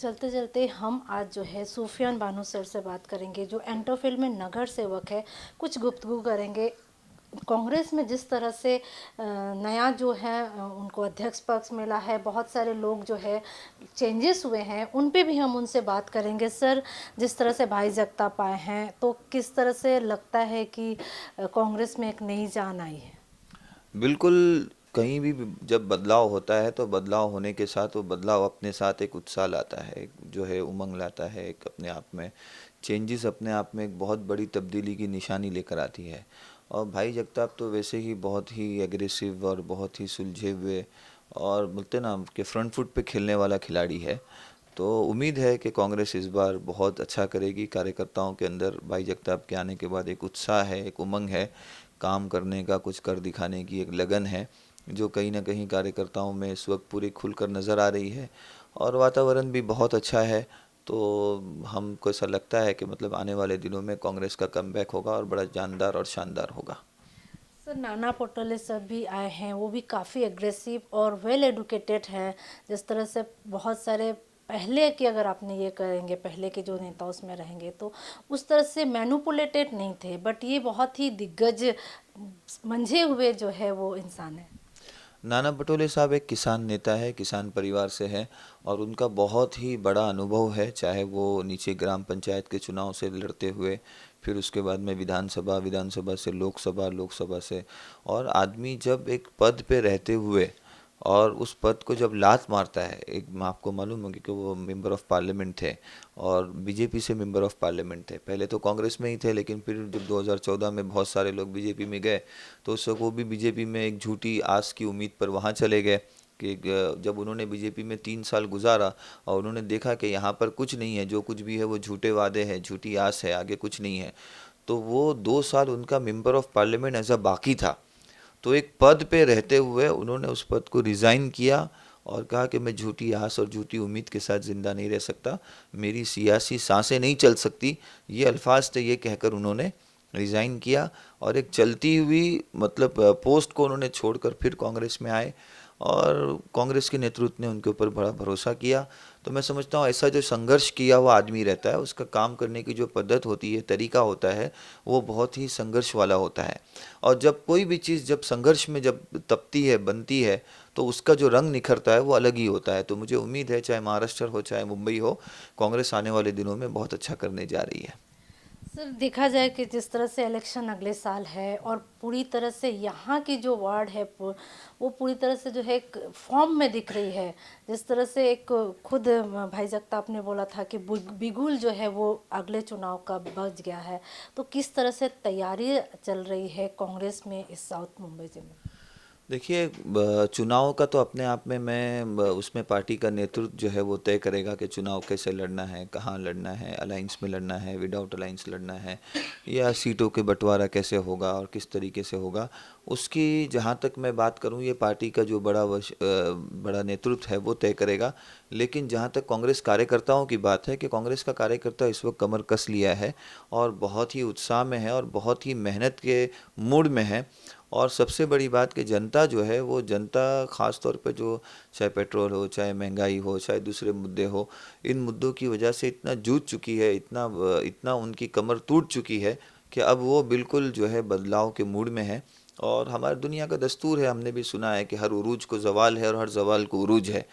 चलते चलते हम आज जो है सूफियान बानो सर से बात करेंगे, जो एंटोफिल में नगर सेवक है। कुछ गुफ्तगू करेंगे कांग्रेस में जिस तरह से नया जो है उनको अध्यक्ष पक्ष मिला है, बहुत सारे लोग जो है चेंजेस हुए हैं, उन पे भी हम उनसे बात करेंगे। सर, जिस तरह से भाई जगताप आए हैं, तो किस तरह से लगता है कि कांग्रेस में एक नई जान आई है? बिल्कुल। कहीं भी जब बदलाव होता है तो बदलाव होने के साथ वो बदलाव अपने साथ एक उत्साह लाता है, एक जो है उमंग लाता है, एक अपने आप में चेंजेस अपने आप में एक बहुत बड़ी तब्दीली की निशानी लेकर आती है। और भाई जगताप तो वैसे ही बहुत ही एग्रेसिव और बहुत ही सुलझे हुए और बोलते ना कि फ्रंट फुट पे खेलने वाला खिलाड़ी है। तो उम्मीद है कि कांग्रेस इस बार बहुत अच्छा करेगी। कार्यकर्ताओं के अंदर भाई जगताप के आने के बाद एक उत्साह है, एक उमंग है, काम करने का, कुछ कर दिखाने की एक लगन है, जो कहीं ना कहीं कार्यकर्ताओं में इस वक्त पूरी खुलकर नज़र आ रही है। और वातावरण भी बहुत अच्छा है। तो हमको ऐसा लगता है कि मतलब आने वाले दिनों में कांग्रेस का कमबैक होगा और बड़ा जानदार और शानदार होगा। सर, नाना पटोले सर भी आए हैं, वो भी काफ़ी एग्रेसिव और वेल एडुकेटेड हैं। जिस तरह से बहुत सारे पहले की अगर आपने ये करेंगे, पहले के जो नेता उसमें रहेंगे तो उस तरह से मैनुपुलेटेड नहीं थे, बट ये बहुत ही दिग्गज मंझे हुए जो है वो इंसान है। नाना पटोले साहब एक किसान नेता है, किसान परिवार से है और उनका बहुत ही बड़ा अनुभव है, चाहे वो नीचे ग्राम पंचायत के चुनाव से लड़ते हुए, फिर उसके बाद में विधानसभा, विधानसभा से लोकसभा, लोकसभा से। और आदमी जब एक पद पे रहते हुए और उस पद को जब लात मारता है, एक आपको मालूम होगी कि वो मेंबर ऑफ पार्लियामेंट थे और बीजेपी से मेंबर ऑफ पार्लियामेंट थे। पहले तो कांग्रेस में ही थे, लेकिन फिर जब 2014 में बहुत सारे लोग बीजेपी में गए तो उस वक्त वो भी बीजेपी में एक झूठी आस की उम्मीद पर वहाँ चले गए कि जब उन्होंने बीजेपी में 3 साल गुजारा और उन्होंने देखा कि यहाँ पर कुछ नहीं है, जो कुछ भी है वो झूठे वादे हैं, झूठी आस है, आगे कुछ नहीं है, तो वो 2 साल उनका member of parliament as a बाकी था। तो एक पद पे रहते हुए उन्होंने उस पद को रिज़ाइन किया और कहा कि मैं झूठी आस और झूठी उम्मीद के साथ ज़िंदा नहीं रह सकता, मेरी सियासी सांसें नहीं चल सकती, ये अल्फाज थे। ये कहकर उन्होंने रिज़ाइन किया और एक चलती हुई मतलब पोस्ट को उन्होंने छोड़कर फिर कांग्रेस में आए और कांग्रेस के नेतृत्व ने उनके ऊपर बड़ा भरोसा किया। तो मैं समझता हूँ ऐसा जो संघर्ष किया हुआ आदमी रहता है, उसका काम करने की जो पद्धत होती है, तरीका होता है, वो बहुत ही संघर्ष वाला होता है। और जब कोई भी चीज़ जब संघर्ष में जब तपती है, बनती है, तो उसका जो रंग निखरता है वो अलग ही होता है। तो मुझे उम्मीद है, चाहे महाराष्ट्र हो चाहे मुंबई हो, कांग्रेस आने वाले दिनों में बहुत अच्छा करने जा रही है। सर, देखा जाए कि जिस तरह से इलेक्शन अगले साल है और पूरी तरह से यहाँ की जो वार्ड है वो पूरी तरह से जो है एक फॉर्म में दिख रही है। जिस तरह से एक खुद भाई जगताप ने बोला था कि बिगुल जो है वो अगले चुनाव का बच गया है, तो किस तरह से तैयारी चल रही है कांग्रेस में इस साउथ मुंबई जिले में? देखिए, चुनाव का तो अपने आप में उसमें पार्टी का नेतृत्व जो है वो तय करेगा कि चुनाव कैसे लड़ना है, कहाँ लड़ना है, अलायंस में लड़ना है, विदाउट अलायंस लड़ना है, या सीटों के बंटवारा कैसे होगा और किस तरीके से होगा। उसकी जहाँ तक मैं बात करूँ, ये पार्टी का जो बड़ा नेतृत्व है वो तय करेगा। लेकिन जहाँ तक कांग्रेस कार्यकर्ताओं की बात है, कि कांग्रेस का कार्यकर्ता इस वक्त कमर कस लिया है और बहुत ही उत्साह में है और बहुत ही मेहनत के मूड में है। और सबसे बड़ी बात कि जनता जो है वो जनता ख़ास तौर पे जो, चाहे पेट्रोल हो, चाहे महंगाई हो, चाहे दूसरे मुद्दे हो, इन मुद्दों की वजह से इतना जूझ चुकी है, इतना इतना उनकी कमर टूट चुकी है कि अब वो बिल्कुल जो है बदलाव के मूड में है। और हमारी दुनिया का दस्तूर है, हमने भी सुना है कि हर उरूज को ज़वाल है और हर ज़वाल को उरूज है।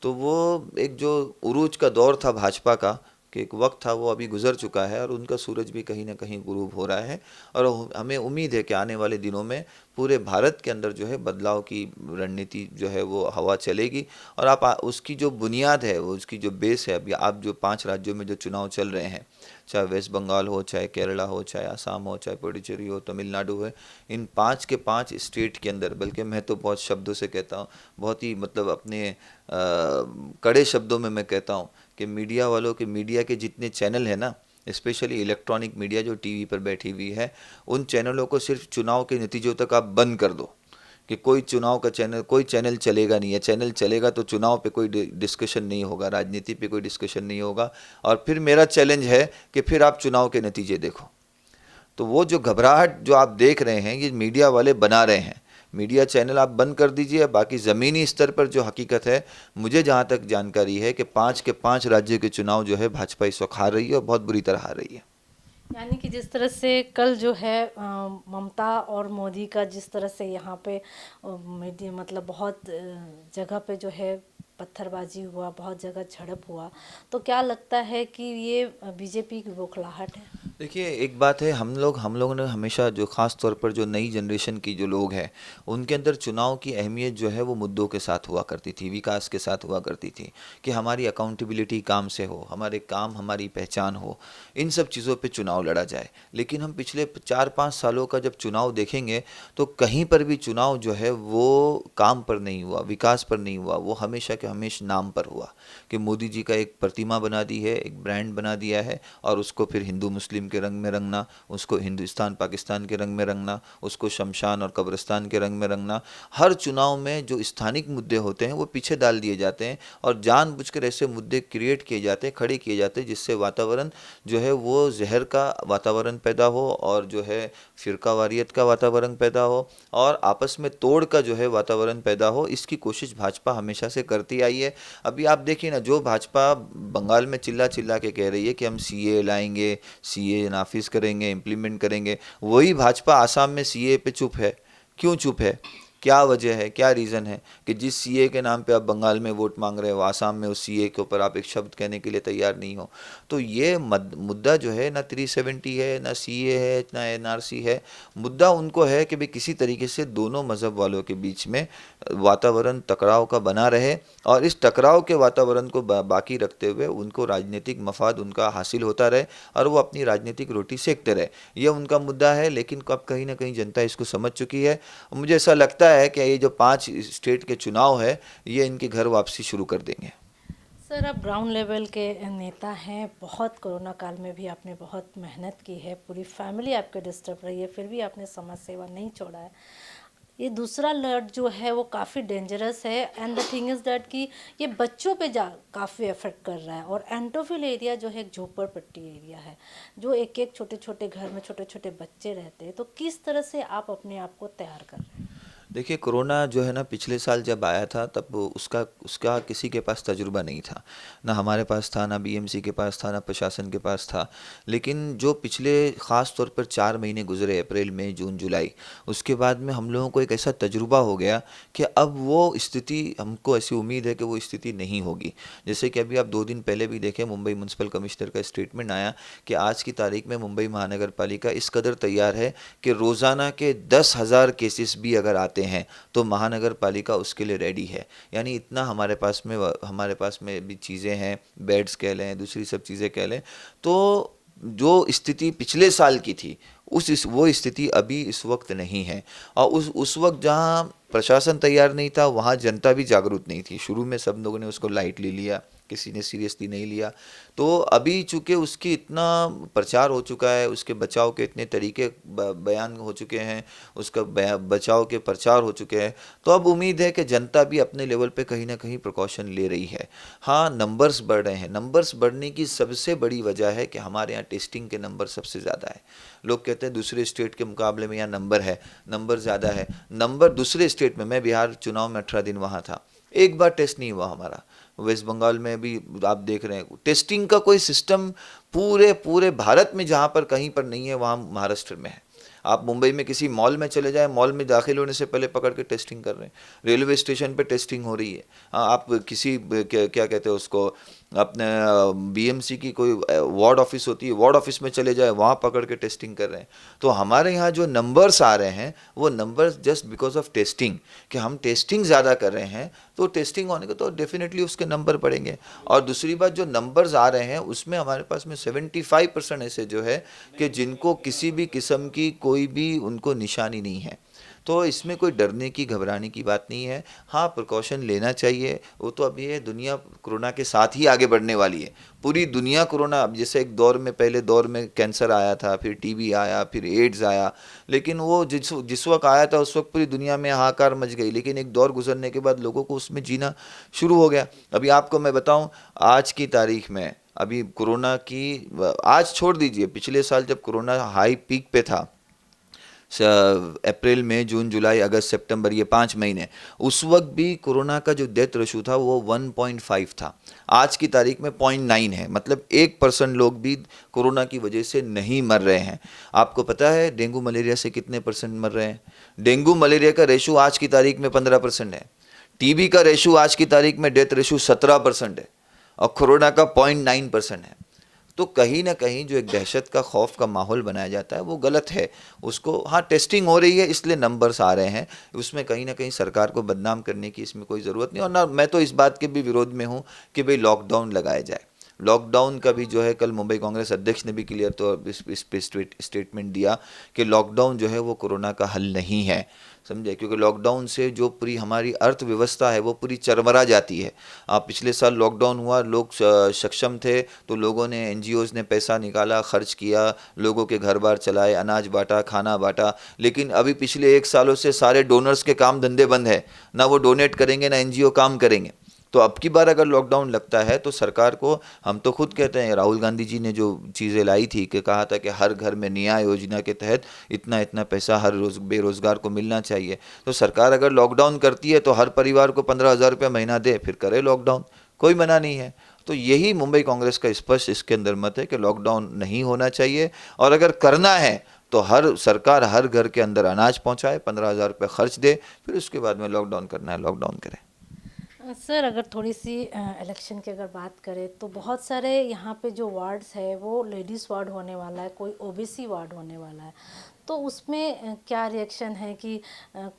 तो वो एक जो उरूज का दौर था भाजपा का, कि एक वक्त था, वो अभी गुजर चुका है और उनका सूरज भी कहीं ना कहीं गुरूब हो रहा है। और हमें उम्मीद है कि आने वाले दिनों में पूरे भारत के अंदर जो है बदलाव की रणनीति जो है वो हवा चलेगी। और उसकी जो बुनियाद है, वो उसकी जो बेस है, अभी आप जो 5 राज्यों में जो चुनाव चल रहे हैं, चाहे वेस्ट बंगाल हो, चाहे केरला हो, चाहे असम हो, चाहे पुडुचेरी हो, तमिलनाडु है, इन 5 के 5 स्टेट के अंदर, बल्कि मैं तो बहुत शब्दों से कहता हूँ, बहुत ही मतलब अपने कड़े शब्दों में मैं कहता हूँ कि मीडिया वालों के, मीडिया के जितने चैनल हैं ना, स्पेशली इलेक्ट्रॉनिक मीडिया जो टीवी पर बैठी हुई है, उन चैनलों को सिर्फ चुनाव के नतीजों तक आप बंद कर दो, कि कोई चुनाव का चैनल, कोई चैनल चलेगा नहीं है। चैनल चलेगा तो चुनाव पे कोई डिस्कशन नहीं होगा, राजनीति पे कोई डिस्कशन नहीं होगा। और फिर मेरा चैलेंज है कि फिर आप चुनाव के नतीजे देखो। तो वो जो घबराहट जो आप देख रहे हैं, ये मीडिया वाले बना रहे हैं। मीडिया चैनल आप बंद कर दीजिए, बाकी ज़मीनी स्तर पर जो हकीकत है, मुझे जहाँ तक जानकारी है कि 5 के 5 राज्यों के चुनाव जो है भाजपा इस वक्त हार रही है और बहुत बुरी तरह हार रही है। यानी कि जिस तरह से कल जो है ममता और मोदी का जिस तरह से यहाँ पे मतलब बहुत जगह पे जो है पत्थरबाजी हुआ, बहुत जगह झड़प हुआ, तो क्या लगता है कि ये बीजेपी की बौखलाहट है? देखिए, एक बात है, हम लोगों ने हमेशा जो ख़ास तौर पर जो नई जनरेशन की जो लोग हैं, उनके अंदर चुनाव की अहमियत जो है वो मुद्दों के साथ हुआ करती थी, विकास के साथ हुआ करती थी, कि हमारी अकाउंटेबिलिटी काम से हो, हमारे काम हमारी पहचान हो, इन सब चीज़ों पे चुनाव लड़ा जाए। लेकिन हम पिछले 4-5 सालों का जब चुनाव देखेंगे, तो कहीं पर भी चुनाव जो है वो काम पर नहीं हुआ, विकास पर नहीं हुआ, वो हमेशा के हमेशा नाम पर हुआ, कि मोदी जी का एक प्रतिमा बना दी है, एक ब्रांड बना दिया है, और उसको फिर हिंदू मुस्लिम के रंग में रंगना, उसको हिंदुस्तान पाकिस्तान के रंग में रंगना, उसको शमशान और कब्रिस्तान के रंग में रंगना। हर चुनाव में जो स्थानिक मुद्दे होते हैं वो पीछे डाल दिए जाते हैं, और जानबूझकर ऐसे मुद्दे क्रिएट किए जाते हैं, खड़े किए जाते हैं, जिससे वातावरण जो है वो जहर का वातावरण पैदा हो, और जो है फिरकावारियत का वातावरण पैदा हो, और आपस में तोड़ का जो है वातावरण पैदा हो। इसकी कोशिश भाजपा हमेशा से करती आई है। अभी आप देखिए ना, जो भाजपा बंगाल में चिल्ला चिल्ला के कह रही है कि हम सीए लाएंगे, सीए नाफिज करेंगे, इम्प्लीमेंट करेंगे, वही भाजपा आसाम में सीए पे चुप है। क्यों चुप है? क्या वजह है, क्या रीज़न है कि जिस सीए के नाम पे आप बंगाल में वोट मांग रहे हो, आसाम में उस सीए के ऊपर आप एक शब्द कहने के लिए तैयार नहीं हो? तो ये मुद्दा जो है ना 370 है, ना सीए है, ना एनआरसी है। मुद्दा उनको है कि भाई किसी तरीके से दोनों मज़हब वालों के बीच में वातावरण टकराव का बना रहे, और इस टकराव के वातावरण को बाकी रखते हुए उनको राजनीतिक मफाद उनका हासिल होता रहे, और वो अपनी राजनीतिक रोटी सेकते रहे। यह उनका मुद्दा है, लेकिन अब कहीं ना कहीं जनता इसको समझ चुकी है। मुझे ऐसा लगता है कि ये जो 5 स्टेट के चुनाव है, ये इनकी घर वापसी शुरू कर देंगे। सर, आप ग्राउंड लेवल के नेता हैं, बहुत कोरोना काल में भी आपने बहुत मेहनत की है, पूरी फैमिली आपके डिस्टर्ब रही है, फिर भी आपने समाज सेवा नहीं छोड़ा है। ये दूसरा लर्ट जो है वो काफ़ी डेंजरस है, and the thing is that कि ये बच्चों पे जा काफ़ी इफेक्ट कर रहा है। और एंटोफिल एरिया जो है एक झोपड़पट्टी एरिया है, जो एक एक छोटे छोटे घर में छोटे छोटे बच्चे रहते हैं। तो किस तरह से आप अपने आप को तैयार कर रहे हैं? देखिए, कोरोना जो है ना, पिछले साल जब आया था तब उसका उसका किसी के पास तजुर्बा नहीं था, ना हमारे पास था, ना बीएमसी के पास था, ना प्रशासन के पास था। लेकिन जो पिछले ख़ास तौर पर 4 महीने गुजरे, अप्रैल मई जून जुलाई, उसके बाद में हम लोगों को एक ऐसा तजुर्बा हो गया कि अब वो स्थिति, हमको ऐसी उम्मीद है कि वो स्थिति नहीं होगी। जैसे कि अभी आप 2 दिन पहले भी देखें, मुंबई म्यूनसिपल कमिश्नर का स्टेटमेंट आया कि आज की तारीख में मुंबई महानगर पालिका इस कदर तैयार है कि रोज़ाना के 10,000 केसेस भी अगर आते हैं तो महानगर पालिका उसके लिए रेडी है। यानी इतना हमारे पास में भी चीज़ें हैं, बेड्स कह लें, दूसरी सब चीज़ें कह लें। तो जो स्थिति पिछले साल की थी, वो स्थिति अभी इस वक्त नहीं है। और उस वक्त जहाँ प्रशासन तैयार नहीं था, वहाँ जनता भी जागरूक नहीं थी। शुरू में सब लोगों ने उसको लाइटली लिया, किसी ने सीरियसली नहीं लिया। तो अभी चूँकि उसकी इतना प्रचार हो चुका है, उसके बचाव के इतने तरीके बयान हो चुके हैं, उसका बचाव के प्रचार हो चुके हैं, तो अब उम्मीद है कि जनता भी अपने लेवल पे कहीं ना कहीं प्रिकॉशन ले रही है। हाँ, नंबर्स बढ़ रहे हैं। नंबर्स बढ़ने की सबसे बड़ी वजह है कि हमारे यहाँ टेस्टिंग के नंबर सबसे ज़्यादा है। लोग कहते हैं दूसरे स्टेट के मुकाबले में यहाँ नंबर ज़्यादा है। नंबर दूसरे स्टेट में, मैं बिहार चुनाव में 18 दिन वहाँ था, एक बार टेस्ट नहीं हुआ हमारा। वेस्ट बंगाल में भी आप देख रहे हैं, टेस्टिंग का कोई सिस्टम पूरे पूरे भारत में जहाँ पर कहीं पर नहीं है, वहाँ महाराष्ट्र में है। आप मुंबई में किसी मॉल में चले जाएं, मॉल में दाखिल होने से पहले पकड़ के टेस्टिंग कर रहे हैं। रेलवे स्टेशन पे टेस्टिंग हो रही है। हाँ, आप किसी क्या कहते हैं उसको, अपने बीएमसी की कोई वार्ड ऑफिस होती है, वार्ड ऑफिस में चले जाए, वहाँ पकड़ के टेस्टिंग कर रहे हैं। तो हमारे यहाँ जो नंबर्स आ रहे हैं, वो numbers just because of testing, कि हम टेस्टिंग ज़्यादा कर रहे हैं, तो टेस्टिंग होने को तो डेफिनेटली उसके नंबर बढ़ेंगे। और दूसरी बात, जो नंबर्स आ रहे हैं उसमें हमारे पास में 75% ऐसे जो है कि जिनको किसी भी किस्म की कोई भी उनको निशानी नहीं है। तो इसमें कोई डरने की, घबराने की बात नहीं है। हाँ, प्रिकॉशन लेना चाहिए। वो तो अब ये दुनिया कोरोना के साथ ही आगे बढ़ने वाली है। पूरी दुनिया कोरोना, अब जैसे एक दौर में, पहले दौर में कैंसर आया था, फिर टीबी आया, फिर एड्स आया, लेकिन वो जिस वक्त आया था उस वक्त पूरी दुनिया में हाहाकार मच गई। लेकिन एक दौर गुजरने के बाद लोगों को उसमें जीना शुरू हो गया। अभी आपको मैं बताऊं, आज की तारीख में अभी कोरोना की, आज छोड़ दीजिए, पिछले साल जब कोरोना हाई पीक पे था, अप्रैल मई जून जुलाई अगस्त सितंबर, ये 5 महीने, उस वक्त भी कोरोना का जो डेथ रेशो था वो 1.5 था। आज की तारीख में 0.9 है, मतलब 1% लोग भी कोरोना की वजह से नहीं मर रहे हैं। आपको पता है डेंगू मलेरिया से कितने परसेंट मर रहे हैं? डेंगू मलेरिया का रेशो आज की तारीख में 15% है। टीबी का रेशो आज की तारीख में डेथ रेशो 17% है और कोरोना का 0.9% है। तो कहीं ना कहीं जो एक दहशत का खौफ का माहौल बनाया जाता है वो गलत है। उसको, हाँ, टेस्टिंग हो रही है इसलिए नंबर्स आ रहे हैं, उसमें कहीं ना कहीं सरकार को बदनाम करने की इसमें कोई ज़रूरत नहीं। और ना, मैं तो इस बात के भी विरोध में हूँ कि भाई लॉकडाउन लगाया जाए। लॉकडाउन का भी जो है कल मुंबई कांग्रेस अध्यक्ष ने भी क्लियर तो इस पे स्टेटमेंट दिया कि लॉकडाउन जो है वो कोरोना का हल नहीं है, समझे, क्योंकि लॉकडाउन से जो पूरी हमारी अर्थव्यवस्था है वो पूरी चरमरा जाती है। पिछले साल लॉकडाउन हुआ, लोग सक्षम थे तो लोगों ने, एनजीओज ने पैसा निकाला, खर्च किया, लोगों के घर बार चलाए, अनाज बांटा, खाना बांटा। लेकिन अभी पिछले 1 सालों से सारे डोनर्स के काम धंधे बंद है, ना वो डोनेट करेंगे ना एनजीओ काम करेंगे। तो अब की बार अगर लॉकडाउन लगता है तो सरकार को, हम तो खुद कहते हैं, राहुल गांधी जी ने जो चीज़ें लाई थी कि कहा था कि हर घर में न्याय योजना के तहत इतना इतना पैसा हर रोज बेरोजगार को मिलना चाहिए। तो सरकार अगर लॉकडाउन करती है तो हर परिवार को 15,000 रुपये महीना दे, फिर करे लॉकडाउन, कोई मना नहीं है। तो यही मुंबई कांग्रेस का स्पष्ट इसके अंदर मत है कि लॉकडाउन नहीं होना चाहिए, और अगर करना है तो हर सरकार हर घर के अंदर अनाज पहुंचाए, 15,000 रुपये खर्च दे, फिर उसके बाद में लॉकडाउन करना है लॉकडाउन करे। सर, अगर थोड़ी सी इलेक्शन की अगर बात करें तो बहुत सारे यहाँ पे जो वार्ड्स है वो लेडीज़ वार्ड होने वाला है, कोई ओबीसी वार्ड होने वाला है। तो उसमें क्या रिएक्शन है कि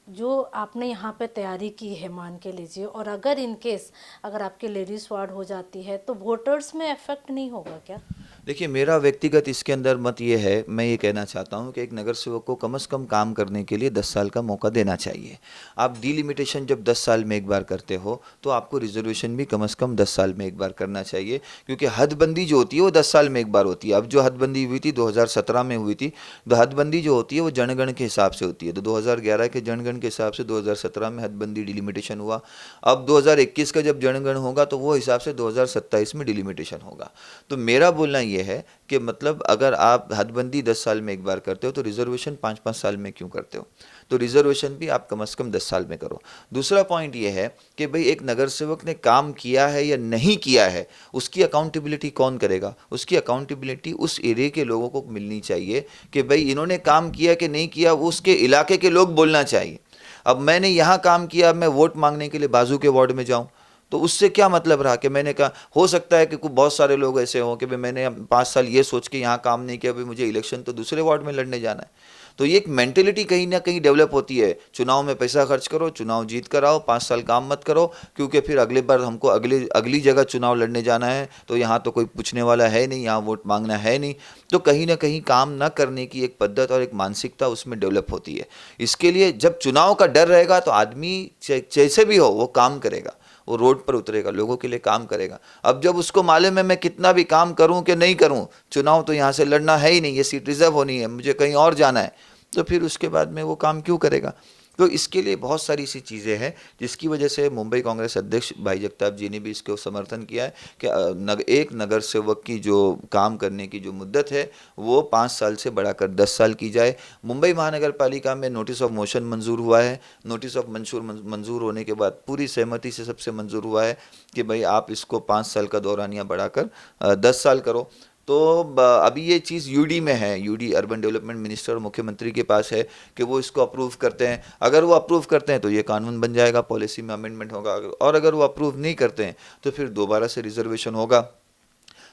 जो आपने यहाँ पे तैयारी की है, मान के लीजिए, और अगर इन केस अगर आपकी लेडीज़ वार्ड हो जाती है तो वोटर्स में इफेक्ट नहीं होगा क्या? देखिए, मेरा व्यक्तिगत इसके अंदर मत ये है, मैं ये कहना चाहता हूँ कि एक नगर सेवक को कम से कम काम करने के लिए 10 साल का मौका देना चाहिए। आप डिलिमिटेशन जब 10 साल में एक बार करते हो तो आपको रिजर्वेशन भी कम से कम 10 साल में एक बार करना चाहिए, क्योंकि हदबंदी जो होती है वो 10 साल में एक बार होती है। अब जो हदबंदी हुई थी 2017 में हुई थी, तो हदबंदी जो होती है वो जनगण के हिसाब से होती है। तो 2011 के जनगण के हिसाब से 2017 में हदबंदी डिलिमिटेशन हुआ। अब 2021 का जब जनगण होगा तो वो हिसाब से 2027 में डिलिमिटेशन होगा। तो मेरा बोलना ये है कि मतलब अगर आप हदबंदी 10 साल में एक बार करते हो तो रिजर्वेशन 5-5 साल में क्यों करते हो? तो रिजर्वेशन भी आप कम से कम 10 साल में करो। दूसरा पॉइंट ये है कि भाई एक नगर सेवक ने काम किया है या नहीं किया है, उसकी अकाउंटेबिलिटी कौन करेगा? उसकी अकाउंटेबिलिटी उस एरिया के लोगों को मिलनी चाहिए कि भाई इन्होंने काम किया कि नहीं किया, वो उसके इलाके के लोग बोलना चाहिए। अब मैंने यहाँ काम किया, मैं वोट मांगने के लिए बाजू के वार्ड में जाऊँ, तो उससे क्या मतलब रहा कि मैंने कहा, हो सकता है कि कुछ बहुत सारे लोग ऐसे हों कि भाई मैंने 5 साल ये सोच के यहाँ काम नहीं किया, भाई मुझे इलेक्शन तो दूसरे वार्ड में लड़ने जाना है। तो ये एक मेंटेलिटी कहीं ना कहीं डेवलप होती है, चुनाव में पैसा खर्च करो, चुनाव जीत कर आओ, 5 साल काम मत करो, क्योंकि फिर अगले बार हमको अगली जगह चुनाव लड़ने जाना है, तो यहाँ तो कोई पूछने वाला है नहीं, यहाँ वोट मांगना है नहीं। तो कहीं ना कहीं काम न करने की एक पद्धत और एक मानसिकता उसमें डेवलप होती है। इसके लिए जब चुनाव का डर रहेगा तो आदमी जैसे भी हो वो काम करेगा, वो रोड पर उतरेगा, लोगों के लिए काम करेगा। अब जब उसको मालूम है मैं कितना भी काम करूं कि नहीं करूं, चुनाव तो यहाँ से लड़ना है ही नहीं, ये सीट रिजर्व होनी है, मुझे कहीं और जाना है, तो फिर उसके बाद में वो काम क्यों करेगा? तो इसके लिए बहुत सारी सी चीज़ें हैं जिसकी वजह से मुंबई कांग्रेस अध्यक्ष भाई जगताप जी ने भी इसको समर्थन किया है कि एक नगर सेवक की जो काम करने की जो मुद्दत है वो 5 साल से बढ़ाकर 10 साल की जाए। मुंबई महानगर पालिका में नोटिस ऑफ मोशन मंजूर हुआ है। नोटिस ऑफ मंजूर होने के बाद पूरी सहमति से सबसे मंजूर हुआ है कि भाई आप इसको 5 साल का दौरानिया बढ़ाकर 10 साल करो। तो अभी ये चीज़ यूडी में है, यूडी अर्बन डेवलपमेंट मिनिस्टर और मुख्यमंत्री के पास है कि वो इसको अप्रूव करते हैं। अगर वो अप्रूव करते हैं तो ये कानून बन जाएगा, पॉलिसी में अमेंडमेंट होगा, और अगर वो अप्रूव नहीं करते हैं तो फिर दोबारा से रिजर्वेशन होगा।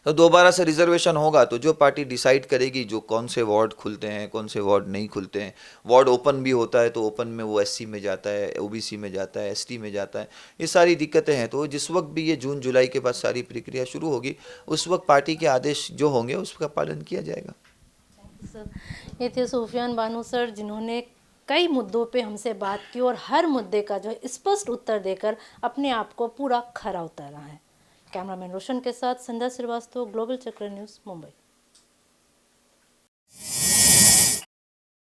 तो दोबारा से रिजर्वेशन होगा तो जो पार्टी डिसाइड करेगी जो कौन से वार्ड खुलते हैं, कौन से वार्ड नहीं खुलते हैं, वार्ड ओपन भी होता है तो ओपन में वो एससी में जाता है, ओबीसी में जाता है, एसटी में जाता है, ये सारी दिक्कतें हैं। तो जिस वक्त भी ये जून जुलाई के बाद सारी प्रक्रिया शुरू होगी, उस वक्त पार्टी के आदेश जो होंगे उसका पालन किया जाएगा। सर, ये थे सूफियान बानो सर, जिन्होंने कई मुद्दों पे हमसे बात की और हर मुद्दे का जो है स्पष्ट उत्तर देकर अपने आप को पूरा खरा उतारा है। कैमरामैन रोशन के साथ संध्या श्रीवास्तव, ग्लोबल चक्र न्यूज़, मुंबई।